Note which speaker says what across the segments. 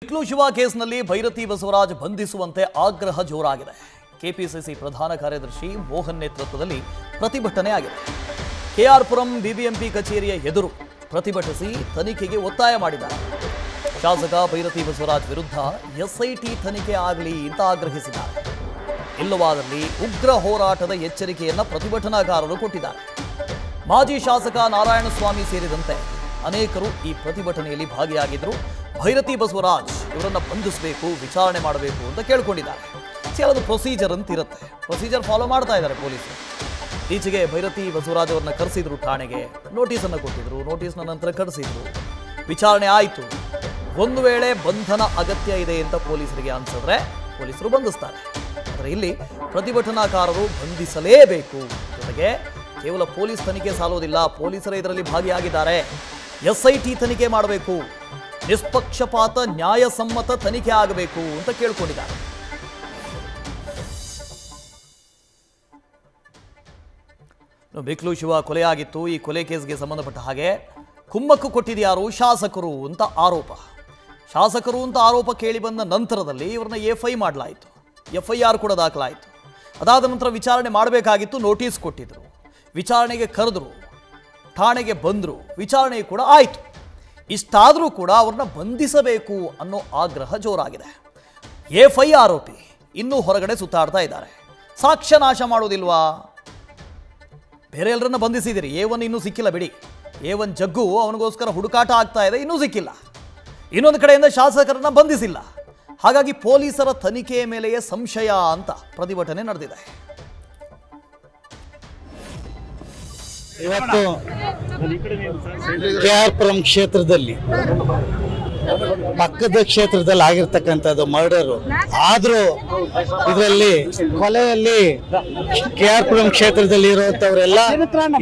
Speaker 1: ಶಿವ ಕೇಸ್ನಲ್ಲಿ ಭೈರತಿ ಬಸವರಾಜ್ ಬಂಧಿಸುವಂತೆ ಆಗ್ರಹ ಜೋರಾಗಿದೆ. ಕೆಪಿಸಿಸಿ ಪ್ರಧಾನ ಕಾರ್ಯದರ್ಶಿ ಮೋಹನ್ ನೇತೃತ್ವದಲ್ಲಿ ಪ್ರತಿಭಟನೆ ಆಗಿದೆ. ಕೆಆರ್ಪುರಂ ಬಿಬಿಎಂಪಿ ಕಚೇರಿಯ ಎದುರು ಪ್ರತಿಭಟಿಸಿ ತನಿಖೆಗೆ ಒತ್ತಾಯ ಮಾಡಿದ್ದಾರೆ. ಶಾಸಕ ಭೈರತಿ ಬಸವರಾಜ್ ವಿರುದ್ಧ ಎಸ್ಐಟಿ ತನಿಖೆ ಆಗಲಿ ಅಂತ ಆಗ್ರಹಿಸಿದ್ದಾರೆ. ಇಲ್ಲವಾದಲ್ಲಿ ಉಗ್ರ ಹೋರಾಟದ ಎಚ್ಚರಿಕೆಯನ್ನ ಪ್ರತಿಭಟನಾಕಾರರು ಕೊಟ್ಟಿದ್ದಾರೆ. ಮಾಜಿ ಶಾಸಕ ನಾರಾಯಣಸ್ವಾಮಿ ಸೇರಿದಂತೆ ಅನೇಕರು ಈ ಪ್ರತಿಭಟನೆಯಲ್ಲಿ ಭಾಗಿಯಾಗಿದ್ದರು. ಭೈರತಿ ಬಸವರಾಜ್ ಇವರನ್ನು ಬಂಧಿಸಬೇಕು, ವಿಚಾರಣೆ ಮಾಡಬೇಕು ಅಂತ ಕೇಳ್ಕೊಂಡಿದ್ದಾರೆ. ಅದು ಪ್ರೊಸೀಜರ್ ಅಂತ ಇರುತ್ತೆ, ಪ್ರೊಸೀಜರ್ ಫಾಲೋ ಮಾಡ್ತಾ ಇದ್ದಾರೆ ಪೊಲೀಸರು. ಈಚೆಗೆ ಭೈರತಿ ಬಸವರಾಜ್ ಅವರನ್ನ ಕರೆಸಿದ್ರು, ಠಾಣೆಗೆ ನೋಟಿಸನ್ನು ಕೊಟ್ಟಿದ್ರು. ನೋಟಿಸ್ನ ನಂತರ ಕರೆಸಿದ್ರು, ವಿಚಾರಣೆ ಆಯಿತು. ಒಂದು ವೇಳೆ ಬಂಧನ ಅಗತ್ಯ ಇದೆ ಅಂತ ಪೊಲೀಸರಿಗೆ ಅನ್ಸಿದ್ರೆ ಪೊಲೀಸರು ಬಂಧಿಸ್ತಾರೆ. ಆದರೆ ಇಲ್ಲಿ ಪ್ರತಿಭಟನಾಕಾರರು ಬಂಧಿಸಲೇಬೇಕು. ಜೊತೆಗೆ ಕೇವಲ ಪೊಲೀಸ್ ತನಿಖೆ ಸಾಲೋದಿಲ್ಲ, ಪೊಲೀಸರೇ ಇದರಲ್ಲಿ ಭಾಗಿಯಾಗಿದ್ದಾರೆ. ಎಸ್ಐಟಿ ತನಿಖೆ ಮಾಡಬೇಕು, ನಿಷ್ಪಕ್ಷಪಾತ ನ್ಯಾಯಸಮ್ಮತ ತನಿಖೆ ಆಗಬೇಕು ಅಂತ ಕೇಳ್ಕೊಂಡಿದ್ದಾರೆ. ಬಿಕ್ಲು ಶಿವ ಕೊಲೆಯಾಗಿತ್ತು. ಈ ಕೊಲೆ ಕೇಸ್ಗೆ ಸಂಬಂಧಪಟ್ಟ ಹಾಗೆ ಕುಮ್ಮಕ್ಕು ಕೊಟ್ಟಿದ್ಯಾರು? ಶಾಸಕರು ಅಂತ ಆರೋಪ. ಶಾಸಕರು ಅಂತ ಆರೋಪ ಕೇಳಿ ಬಂದ ನಂತರದಲ್ಲಿ ಇವ್ರನ್ನ ಮಾಡಲಾಯಿತು, FIR ಕೂಡ ದಾಖಲಾಯಿತು. ಅದಾದ ನಂತರ ವಿಚಾರಣೆ ಮಾಡಬೇಕಾಗಿತ್ತು, ನೋಟಿಸ್ ಕೊಟ್ಟಿದ್ರು, ವಿಚಾರಣೆಗೆ ಕರೆದ್ರು, ಠಾಣೆಗೆ ಬಂದರು, ವಿಚಾರಣೆ ಕೂಡ ಆಯಿತು. ಇಷ್ಟಾದರೂ ಕೂಡ ಅವ್ರನ್ನ ಬಂಧಿಸಬೇಕು ಅನ್ನೋ ಆಗ್ರಹ ಜೋರಾಗಿದೆ. ಆರೋಪಿ ಇನ್ನೂ ಹೊರಗಡೆ ಸುತ್ತಾಡ್ತಾ ಇದ್ದಾರೆ. ಸಾಕ್ಷ್ಯ ನಾಶ ಮಾಡೋದಿಲ್ವಾ? ಬೇರೆ ಎಲ್ಲರನ್ನ ಬಂಧಿಸಿದಿರಿ, A1 ಇನ್ನೂ ಸಿಕ್ಕಿಲ್ಲ ಬಿಡಿ. A1 ಜಗ್ಗು ಅವನಿಗೋಸ್ಕರ ಹುಡುಕಾಟ ಆಗ್ತಾ ಇದೆ, ಇನ್ನೂ ಸಿಕ್ಕಿಲ್ಲ. ಇನ್ನೊಂದು ಕಡೆಯಿಂದ ಶಾಸಕರನ್ನ ಬಂಧಿಸಿಲ್ಲ. ಹಾಗಾಗಿ ಪೊಲೀಸರ ತನಿಖೆಯ ಮೇಲೆಯೇ ಸಂಶಯ ಅಂತ ಪ್ರತಿಭಟನೆ ನಡೆದಿದೆ.
Speaker 2: ಇವತ್ತು ಕೆಆರ್ಪುರಂ ಕ್ಷೇತ್ರದಲ್ಲಿ ಪಕ್ಕದ ಕ್ಷೇತ್ರದಲ್ಲಿ ಆಗಿರ್ತಕ್ಕಂಥದ್ದು ಮರ್ಡರು. ಆದರೂ ಇದರಲ್ಲಿ ಕೊಲೆಯಲ್ಲಿ ಕೆಆರ್ಪುರಂ ಕ್ಷೇತ್ರದಲ್ಲಿ ಇರುವಂಥವರೆಲ್ಲ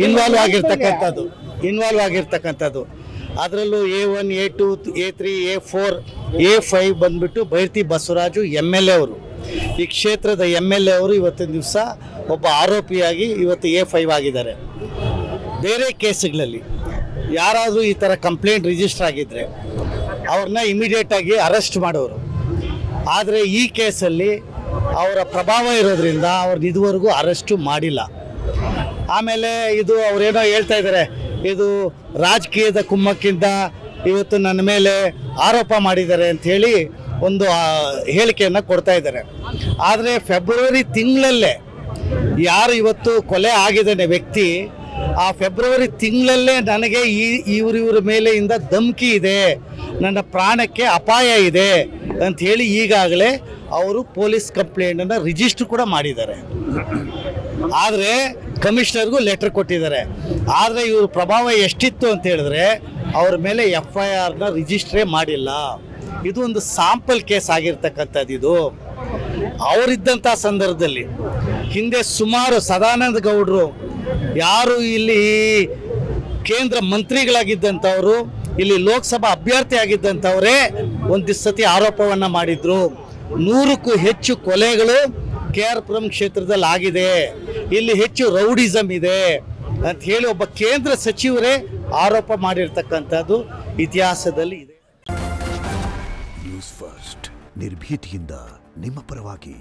Speaker 2: ಇನ್ವಾಲ್ವ್ ಆಗಿರ್ತಕ್ಕಂಥದ್ದು. ಅದರಲ್ಲೂ A1, A2, A3, A4, A5 ಬಂದ್ಬಿಟ್ಟು ಭೈರತಿ ಬಸವರಾಜು MLA ಅವರು, ಈ ಕ್ಷೇತ್ರದ MLA ಅವರು ಇವತ್ತಿನ ದಿವಸ ಒಬ್ಬ ಆರೋಪಿಯಾಗಿ ಇವತ್ತು A5 ಆಗಿದ್ದಾರೆ. ಬೇರೆ ಕೇಸ್ಗಳಲ್ಲಿ ಯಾರಾದರೂ ಈ ಥರ ಕಂಪ್ಲೇಂಟ್ ರಿಜಿಸ್ಟರ್ ಆಗಿದ್ದರೆ ಅವ್ರನ್ನ ಇಮಿಡಿಯೇಟಾಗಿ ಅರೆಸ್ಟ್ ಮಾಡೋರು. ಆದರೆ ಈ ಕೇಸಲ್ಲಿ ಅವರ ಪ್ರಭಾವ ಇರೋದ್ರಿಂದ ಅವ್ರನ್ನ ಇದುವರೆಗೂ ಅರೆಸ್ಟು ಮಾಡಿಲ್ಲ. ಆಮೇಲೆ ಇದು ಅವರೇನೋ ಹೇಳ್ತಾ ಇದ್ದಾರೆ, ಇದು ರಾಜಕೀಯದ ಕುಮ್ಮಕ್ಕಿಂದ ಇವತ್ತು ನನ್ನ ಮೇಲೆ ಆರೋಪ ಮಾಡಿದ್ದಾರೆ ಅಂಥೇಳಿ ಒಂದು ಹೇಳಿಕೆಯನ್ನು ಕೊಡ್ತಾ ಇದ್ದಾರೆ. ಆದರೆ ಫೆಬ್ರವರಿ ತಿಂಗಳಲ್ಲೇ ಯಾರು ಇವತ್ತು ಕೊಲೆ ಆಗಿದ್ದಾನೆ ವ್ಯಕ್ತಿ, ಆ ಫೆಬ್ರವರಿ ತಿಂಗಳಲ್ಲೇ ನನಗೆ ಇವ್ರ ಮೇಲೆಯಿಂದ ಧಮಕಿ ಇದೆ, ನನ್ನ ಪ್ರಾಣಕ್ಕೆ ಅಪಾಯ ಇದೆ ಅಂಥೇಳಿ ಈಗಾಗಲೇ ಅವರು ಪೊಲೀಸ್ ಕಂಪ್ಲೇಂಟನ್ನು ರಿಜಿಸ್ಟರ್ ಕೂಡ ಮಾಡಿದ್ದಾರೆ. ಆದರೆ ಕಮಿಷನರ್ಗೂ ಲೆಟರ್ ಕೊಟ್ಟಿದ್ದಾರೆ. ಆದರೆ ಇವ್ರ ಪ್ರಭಾವ ಎಷ್ಟಿತ್ತು ಅಂತ ಹೇಳಿದ್ರೆ ಅವ್ರ ಮೇಲೆ FIRನ ರಿಜಿಸ್ಟ್ರೇ ಮಾಡಿಲ್ಲ. ಇದು ಒಂದು ಸಾಂಪಲ್ ಕೇಸ್ ಆಗಿರ್ತಕ್ಕಂಥದ್ದು. ಇದು ಅವರಿದ್ದಂಥ ಸಂದರ್ಭದಲ್ಲಿ ಹಿಂದೆ ಸುಮಾರು ಸದಾನಂದ ಗೌಡರು ಯಾರು ಇಲ್ಲಿ ಕೇಂದ್ರ ಮಂತ್ರಿಗಳಾಗಿದ್ದಂಥವರು, ಇಲ್ಲಿ ಲೋಕಸಭಾ ಅಭ್ಯರ್ಥಿ ಆಗಿದ್ದಂಥವರೇ ಒಂದು ಸತಿ ಆರೋಪವನ್ನು ಮಾಡಿದ್ರು. 100ಕ್ಕೂ ಹೆಚ್ಚು ಕೊಲೆಗಳು ಕೆಆರ್ಪುರಂ ಕ್ಷೇತ್ರದಲ್ಲಿ ಆಗಿದೆ, ಇಲ್ಲಿ ಹೆಚ್ಚು ರೌಡಿಸಮ್ ಇದೆ ಅಂತ ಹೇಳಿ ಒಬ್ಬ ಕೇಂದ್ರ ಸಚಿವರೇ ಆರೋಪ ಮಾಡಿರ್ತಕ್ಕಂಥದ್ದು ಇತಿಹಾಸದಲ್ಲಿ ಇದೆ.
Speaker 3: ನ್ಯೂಸ್ ಫಸ್ಟ್ ನಿರ್ಭೀತಿಯಿಂದ ನಿಮ್ಮ ಪರವಾಗಿ.